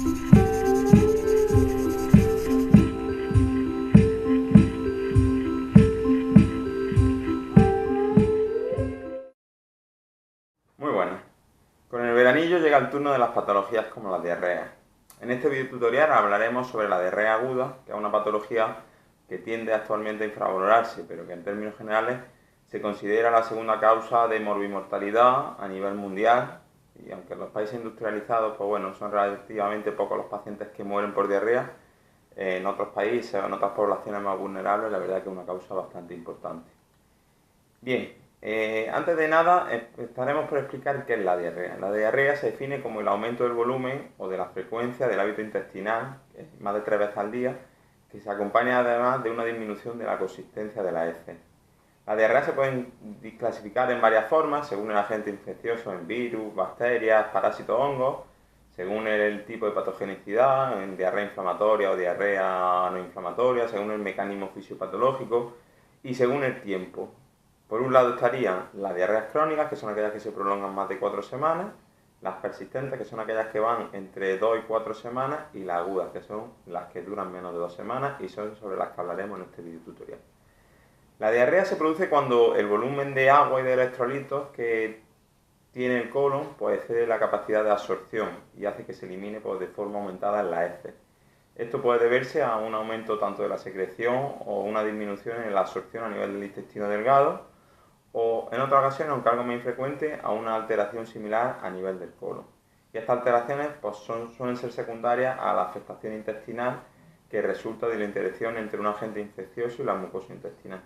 Muy buenas. Con el veranillo llega el turno de las patologías como las diarreas. En este video tutorial hablaremos sobre la diarrea aguda, que es una patología que tiende actualmente a infravalorarse, pero que en términos generales se considera la segunda causa de morbimortalidad a nivel mundial. Y aunque en los países industrializados, pues bueno, son relativamente pocos los pacientes que mueren por diarrea, en otros países o en otras poblaciones más vulnerables, la verdad que es una causa bastante importante. Bien, antes de nada estaremos por explicar qué es la diarrea. La diarrea se define como el aumento del volumen o de la frecuencia del hábito intestinal, que es más de 3 veces al día, que se acompaña además de una disminución de la consistencia de las heces. Las diarreas se pueden clasificar en varias formas, según el agente infeccioso, en virus, bacterias, parásitos, hongos, según el tipo de patogenicidad, en diarrea inflamatoria o diarrea no inflamatoria, según el mecanismo fisiopatológico y según el tiempo. Por un lado estarían las diarreas crónicas, que son aquellas que se prolongan más de 4 semanas, las persistentes, que son aquellas que van entre 2 y 4 semanas, y las agudas, que son las que duran menos de 2 semanas y son sobre las que hablaremos en este video tutorial. La diarrea se produce cuando el volumen de agua y de electrolitos que tiene el colon pues excede la capacidad de absorción y hace que se elimine pues, de forma aumentada en las heces. Esto puede deberse a un aumento tanto de la secreción o una disminución en la absorción a nivel del intestino delgado, o en otras ocasiones, aunque algo más infrecuente, a una alteración similar a nivel del colon. Y estas alteraciones pues, suelen ser secundarias a la afectación intestinal que resulta de la interacción entre un agente infeccioso y la mucosa intestinal.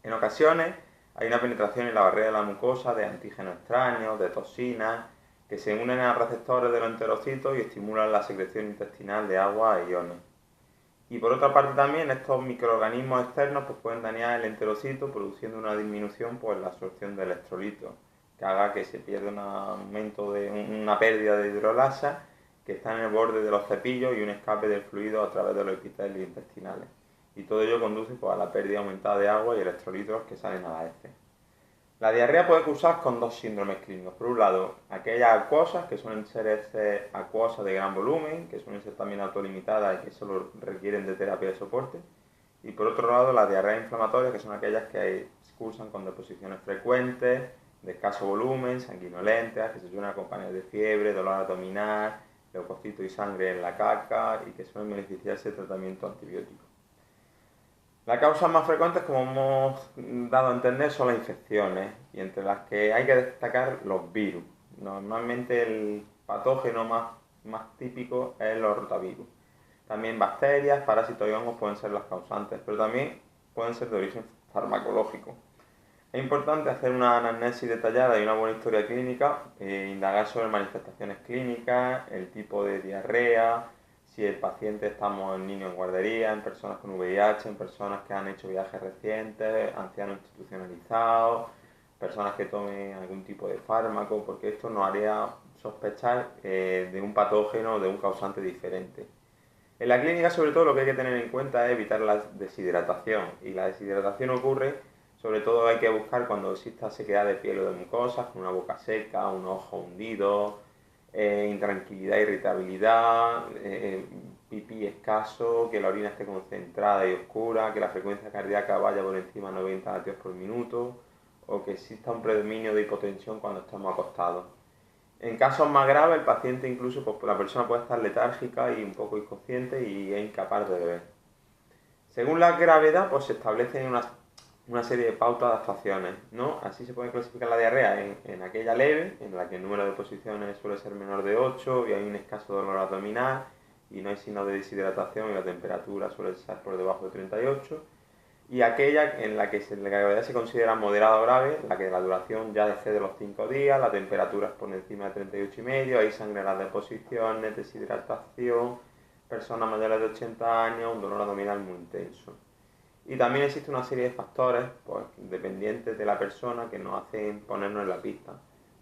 En ocasiones hay una penetración en la barrera de la mucosa de antígenos extraños, de toxinas, que se unen a receptores de los enterocitos y estimulan la secreción intestinal de agua e iones. Y por otra parte también estos microorganismos externos pues, pueden dañar el enterocito produciendo una disminución pues, en la absorción de electrolitos, que haga que se pierda una pérdida de hidrolasa que está en el borde de los cepillos y un escape del fluido a través de los epitelios intestinales. Y todo ello conduce pues, a la pérdida aumentada de agua y electrolitos que salen a las heces. La diarrea puede cursar con dos síndromes clínicos. Por un lado, aquellas acuosas, que suelen ser heces acuosas de gran volumen, que suelen ser también autolimitadas y que solo requieren de terapia de soporte. Y por otro lado, las diarreas inflamatorias, que son aquellas que cursan con deposiciones frecuentes, de escaso volumen, sanguinolentas, que se suelen acompañar de fiebre, dolor abdominal, leucocitos y sangre en la caca y que suelen beneficiarse de tratamiento antibiótico. Las causas más frecuentes, como hemos dado a entender, son las infecciones, y entre las que hay que destacar los virus. Normalmente el patógeno más típico es los rotavirus. También bacterias, parásitos y hongos pueden ser las causantes, pero también pueden ser de origen farmacológico. Es importante hacer una anamnesis detallada y una buena historia clínica, indagar sobre manifestaciones clínicas, el tipo de diarrea, si el paciente estamos en niños en guardería, en personas con VIH, en personas que han hecho viajes recientes, ancianos institucionalizados, personas que tomen algún tipo de fármaco, porque esto nos haría sospechar de un patógeno o de un causante diferente. En la clínica, sobre todo, lo que hay que tener en cuenta es evitar la deshidratación, y la deshidratación ocurre, sobre todo hay que buscar cuando exista sequedad de piel o de mucosas, con una boca seca, un ojo hundido, intranquilidad, irritabilidad, pipí escaso, que la orina esté concentrada y oscura, que la frecuencia cardíaca vaya por encima de 90 latidos por minuto, o que exista un predominio de hipotensión cuando estamos acostados. En casos más graves, el paciente incluso, pues, la persona puede estar letárgica y un poco inconsciente y es incapaz de beber. Según la gravedad, pues se establecen una serie de pautas de adaptaciones, ¿no? Así se puede clasificar la diarrea en aquella leve, en la que el número de posiciones suele ser menor de 8 y hay un escaso dolor abdominal y no hay signos de deshidratación y la temperatura suele ser por debajo de 38, y aquella en la que la gravedad se considera moderada o grave, la que la duración ya excede los 5 días, la temperatura es por encima de 38,5, hay sangre en las deposiciones, deshidratación, personas mayores de 80 años, un dolor abdominal muy intenso. Y también existe una serie de factores pues, dependientes de la persona que nos hacen ponernos en la pista.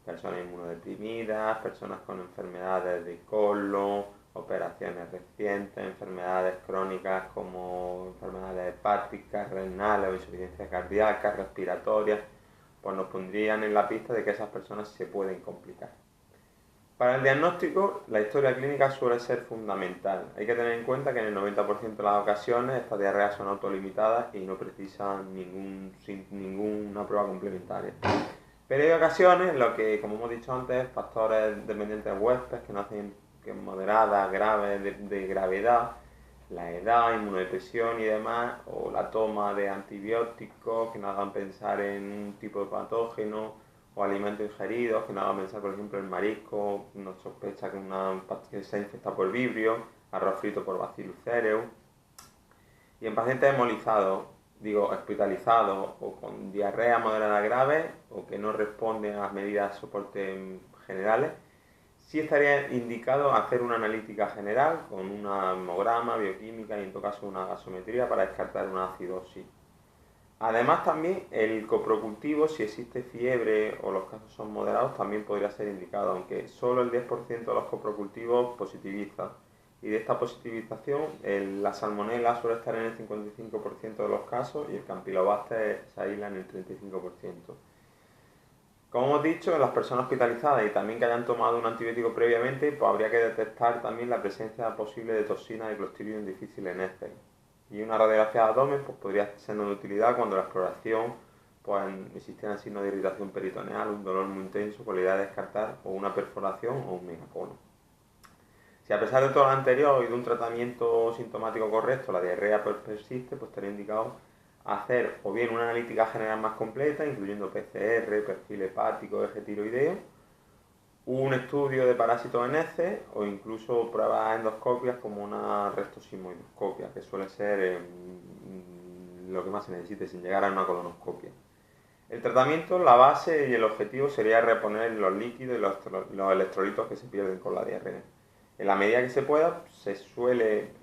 Personas inmunodeprimidas, personas con enfermedades de colon, operaciones recientes, enfermedades crónicas como enfermedades hepáticas, renales o insuficiencia cardíaca, respiratorias, pues nos pondrían en la pista de que esas personas se pueden complicar. Para el diagnóstico, la historia clínica suele ser fundamental. Hay que tener en cuenta que en el 90% de las ocasiones estas diarreas son autolimitadas y no precisan ninguna prueba complementaria. Pero hay ocasiones en las que, como hemos dicho antes, factores dependientes de huéspedes que no hacen que moderadas, graves, de gravedad, la edad, inmunodepresión y demás, o la toma de antibióticos que nos hagan pensar en un tipo de patógeno, o alimentos ingeridos que nos hagan pensar, por ejemplo, el marisco, nos sospecha que se ha infectado por vibrio, arroz frito por Bacillus cereus. Y en pacientes hemolizados, hospitalizados o con diarrea moderada grave o que no responden a las medidas de soporte generales, sí estaría indicado hacer una analítica general con un hemograma, bioquímica y en todo caso una gasometría para descartar una acidosis. Además también el coprocultivo, si existe fiebre o los casos son moderados, también podría ser indicado, aunque solo el 10% de los coprocultivos positiviza. Y de esta positivización, la salmonela suele estar en el 55% de los casos y el campylobacter se aísla en el 35%. Como hemos dicho, en las personas hospitalizadas y también que hayan tomado un antibiótico previamente, pues habría que detectar también la presencia posible de toxina de Clostridium difficile en heces. Y una radiografía de abdomen pues, podría ser de utilidad cuando la exploración pues, existieran signos de irritación peritoneal, un dolor muy intenso con la idea de descartar o una perforación o un megacono. Si a pesar de todo lo anterior y de un tratamiento sintomático correcto la diarrea persiste, pues estaría indicado hacer o bien una analítica general más completa, incluyendo PCR, perfil hepático, eje tiroideo, un estudio de parásitos en heces o incluso pruebas endoscopias como una rectosimoidoscopia, que suele ser lo que más se necesite sin llegar a una colonoscopia. El tratamiento, la base y el objetivo sería reponer los líquidos y los electrolitos que se pierden con la diarrea. En la medida que se pueda, se suele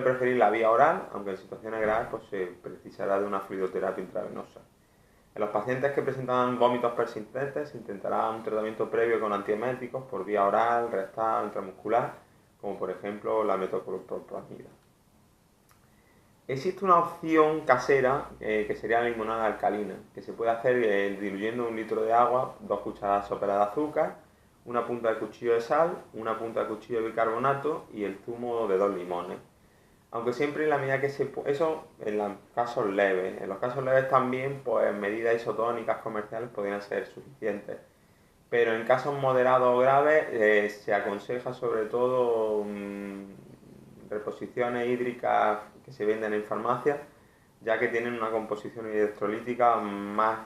preferir la vía oral, aunque en situaciones graves pues, se precisará de una fluidoterapia intravenosa. En los pacientes que presentan vómitos persistentes se intentará un tratamiento previo con antieméticos por vía oral, rectal, intramuscular, como por ejemplo la metoclopramida. Existe una opción casera que sería la limonada alcalina, que se puede hacer diluyendo 1 litro de agua, 2 cucharadas soperas de azúcar, una punta de cuchillo de sal, una punta de cuchillo de bicarbonato y el zumo de 2 limones. Aunque siempre en la medida que se puede, eso en los casos leves. En los casos leves también, pues medidas isotónicas comerciales podrían ser suficientes. Pero en casos moderados o graves se aconseja sobre todo reposiciones hídricas que se venden en farmacias, ya que tienen una composición electrolítica más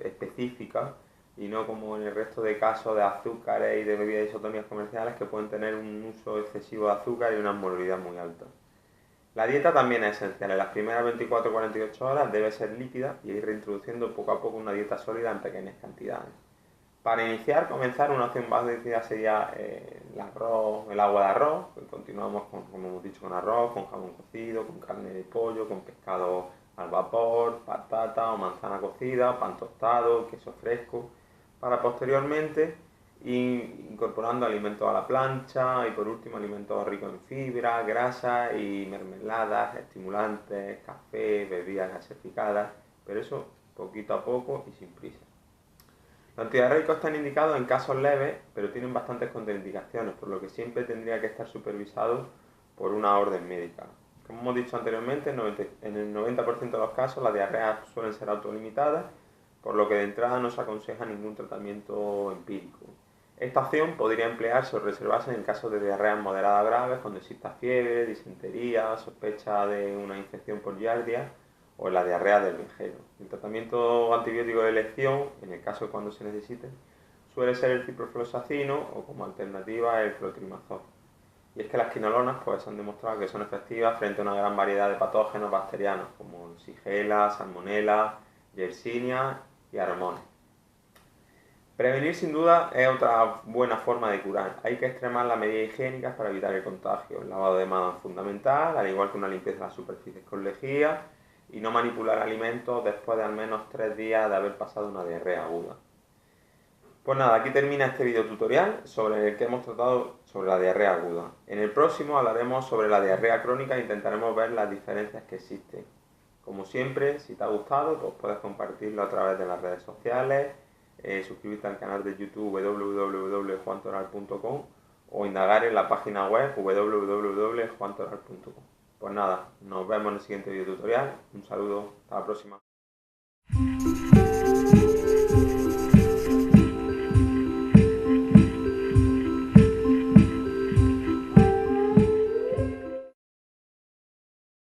específica y no como en el resto de casos de azúcares y de bebidas isotónicas comerciales que pueden tener un uso excesivo de azúcar y una osmolaridad muy alta. La dieta también es esencial. En las primeras 24 o 48 horas debe ser líquida y ir reintroduciendo poco a poco una dieta sólida en pequeñas cantidades. Para iniciar, comenzar, una opción básica sería el agua de arroz. Pues continuamos, como hemos dicho, con arroz, con jamón cocido, con carne de pollo, con pescado al vapor, patata o manzana cocida, pan tostado, queso fresco, para posteriormente ir incorporando alimentos a la plancha y por último alimentos ricos en fibra, grasa y mermeladas, estimulantes, café, bebidas gasificadas, pero eso poquito a poco y sin prisa. Los antidiarreicos están indicados en casos leves, pero tienen bastantes contraindicaciones, por lo que siempre tendría que estar supervisado por una orden médica. Como hemos dicho anteriormente, en el 90% de los casos las diarreas suelen ser autolimitadas, por lo que de entrada no se aconseja ningún tratamiento empírico. Esta opción podría emplearse o reservarse en casos de diarreas moderadas graves, cuando exista fiebre, disentería, sospecha de una infección por giardia o en la diarrea del viajero. El tratamiento antibiótico de elección, en el caso de cuando se necesite, suele ser el ciprofloxacino o como alternativa el clotrimazol. Y es que las quinolonas pues, han demostrado que son efectivas frente a una gran variedad de patógenos bacterianos como Shigella, Salmonella, Yersinia y Aromonas. Prevenir sin duda es otra buena forma de curar. Hay que extremar las medidas higiénicas para evitar el contagio. El lavado de manos es fundamental, al igual que una limpieza de las superficies con lejía y no manipular alimentos después de al menos 3 días de haber pasado una diarrea aguda. Pues nada, aquí termina este video tutorial sobre el que hemos tratado sobre la diarrea aguda. En el próximo hablaremos sobre la diarrea crónica e intentaremos ver las diferencias que existen. Como siempre, si te ha gustado, pues puedes compartirlo a través de las redes sociales, suscribirte al canal de YouTube www.juantoral.com o indagar en la página web www.juantoral.com. Pues nada, nos vemos en el siguiente video tutorial. Un saludo, hasta la próxima.